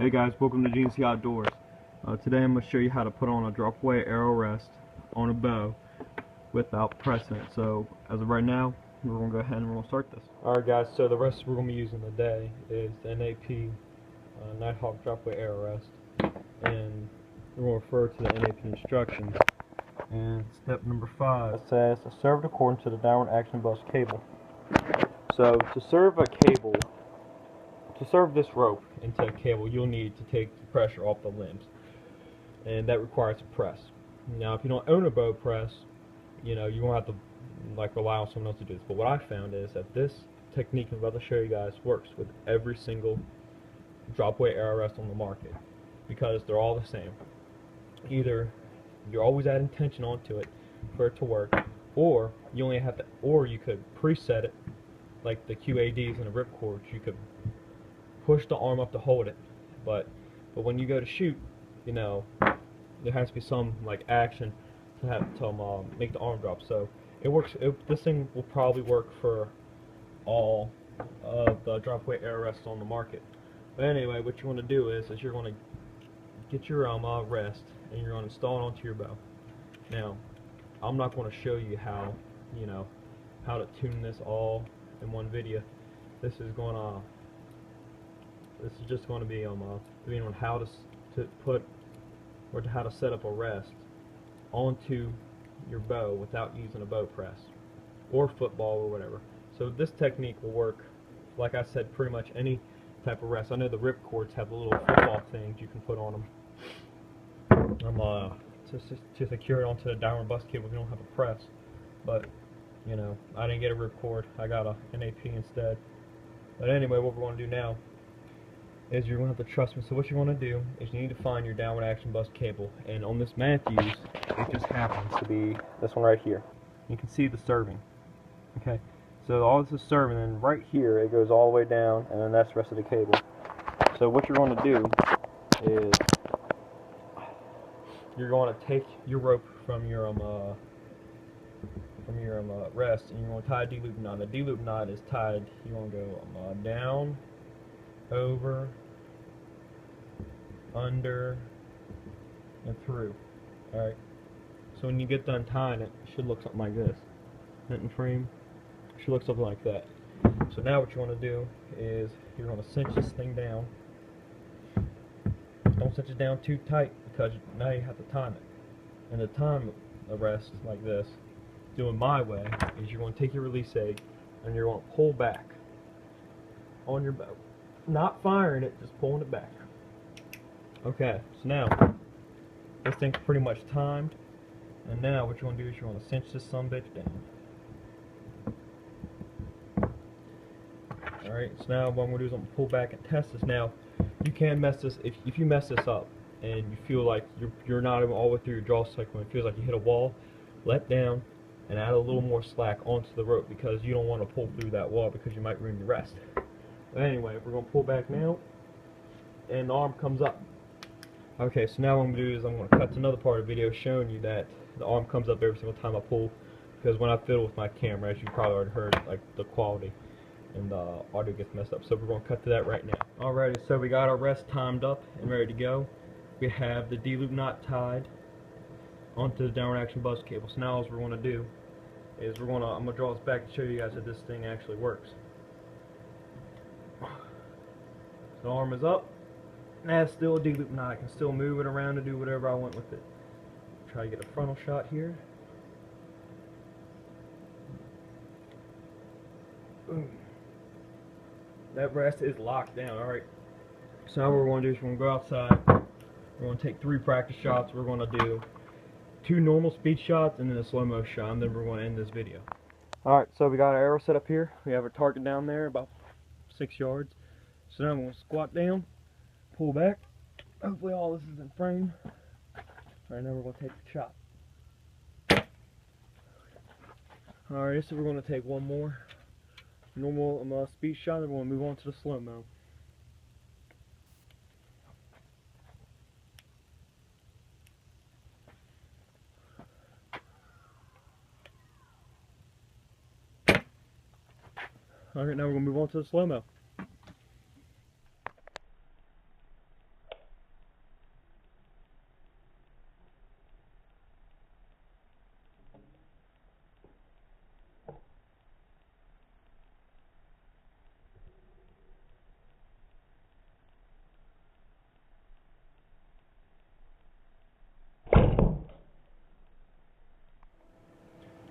Hey guys, welcome to GNC Outdoors. Today I'm going to show you how to put on a drop-away arrow rest on a bow without pressing it. So as of right now, we're going to go ahead and we're going to start this. Alright guys, so the rest we're going to be using today is the NAP Nighthawk drop-away arrow rest, and we're going to refer to the NAP instructions. And step number 5 says served according to the downward action bus cable. So to serve this rope into a cable, you'll need to take the pressure off the limbs, and that requires a press. Now, if you don't own a bow press, you won't have to rely on someone else to do this. But what I found is that this technique I'm about to show you guys works with every single drop-away arrow rest on the market, because they're all the same. Either you're always adding tension onto it for it to work, or you could preset it like the QADs and the ripcords. You could push the arm up to hold it, but when you go to shoot, there has to be some action to make the arm drop. So it works. This thing will probably work for all of the drop-away arrow rests on the market. But anyway, what you want to do is you're going to get your rest and you're going to install it onto your bow. Now, I'm not going to show you how to tune this all in one video. This is just going to be on how to put or how to set up a rest onto your bow without using a bow press or football or whatever. So this technique will work, like I said, pretty much any type of rest. I know the ripcords have the little football things you can put on them to secure it onto the downward bus cable if you don't have a press. But I didn't get a ripcord. I got a NAP instead. But anyway, what we're going to do now is you're going to have to trust me. So what you want to do is you need to find your downward action bus cable, and on this Matthews, it just happens to be this one right here. You can see the serving. Okay, so all this is serving, and right here it goes all the way down, and then that's the rest of the cable. So what you're going to do is you're going to take your rope from your rest, and you're going to tie a D-loop knot. The D-loop knot is tied. You want to go down, over, under, and through. Alright, so when you get done tying it, it should look something like this. Knit and frame should look something like that. So now what you want to do is you're going to cinch this thing down. Don't cinch it down too tight, because now you have to time it. And the time a rest like this, doing my way, is you're going to take your release egg and you're going to pull back on your bow. Not firing it, just pulling it back. Okay, so now this thing's pretty much timed, and now what you want to do is you want to cinch this sumbitch down. Alright, so now what I'm going to do is I'm going to pull back and test this. Now, you can mess this, if you mess this up and you feel like you're not even all the way through your draw cycle and it feels like you hit a wall, let down and add a little more slack onto the rope, because you don't want to pull through that wall because you might ruin your rest. But anyway, we're going to pull back now, and the arm comes up. Okay, so now what I'm going to do is I'm going to cut to another part of the video showing you that the arm comes up every single time I pull, because when I fiddle with my camera, as you probably already heard, the quality and the audio gets messed up. So we're going to cut to that right now. Alrighty, so we got our rest timed up and ready to go. We have the D-loop knot tied onto the downward action bus cable. So now what we're going to do is I'm going to draw this back to show you guys that this thing actually works. The arm is up, and that's still a D-loop knot. I can still move it around and do whatever I want with it. Try to get a frontal shot here. Boom. That rest is locked down. Alright, so now what we're going to do is we're going to go outside. We're going to take 3 practice shots. We're going to do 2 normal speed shots and then a slow-mo shot, and then we're going to end this video. Alright, so we got our arrow set up here. We have our target down there about 6 yards. So now I'm going to squat down, pull back. Hopefully all this is in frame. Alright, now we're going to take the shot. Alright, so we're going to take one more normal speed shot, and we're going to move on to the slow-mo. Alright, now we're going to move on to the slow-mo.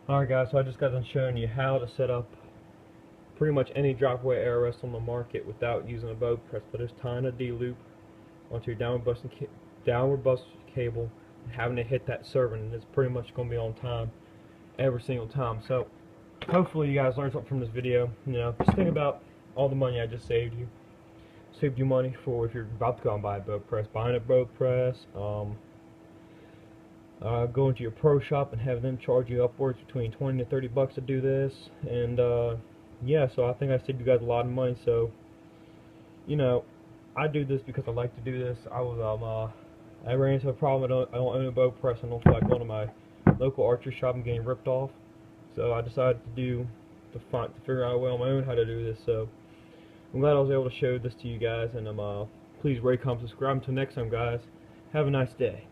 Alright guys, so I just got done showing you how to set up pretty much any drop-away air rest on the market without using a boat press, but just tying a D-loop onto your downward bus cable and having to hit that servant, and it's pretty much going to be on time every single time. So hopefully you guys learned something from this video. You know, just think about all the money I just saved you. Saved you money for if you're about to go and buy a boat press, buying a boat press, going to your pro shop and having them charge you upwards between 20 to 30 bucks to do this, and yeah, so I think I saved you guys a lot of money. So, you know, I do this because I like to do this. I ran into a problem. I don't own a boat press. I don't feel like going to my local archery shop and getting ripped off. So I decided to figure out a way on my own how to do this. So I'm glad I was able to show this to you guys, and please rate, comment, subscribe. Until next time, guys, have a nice day.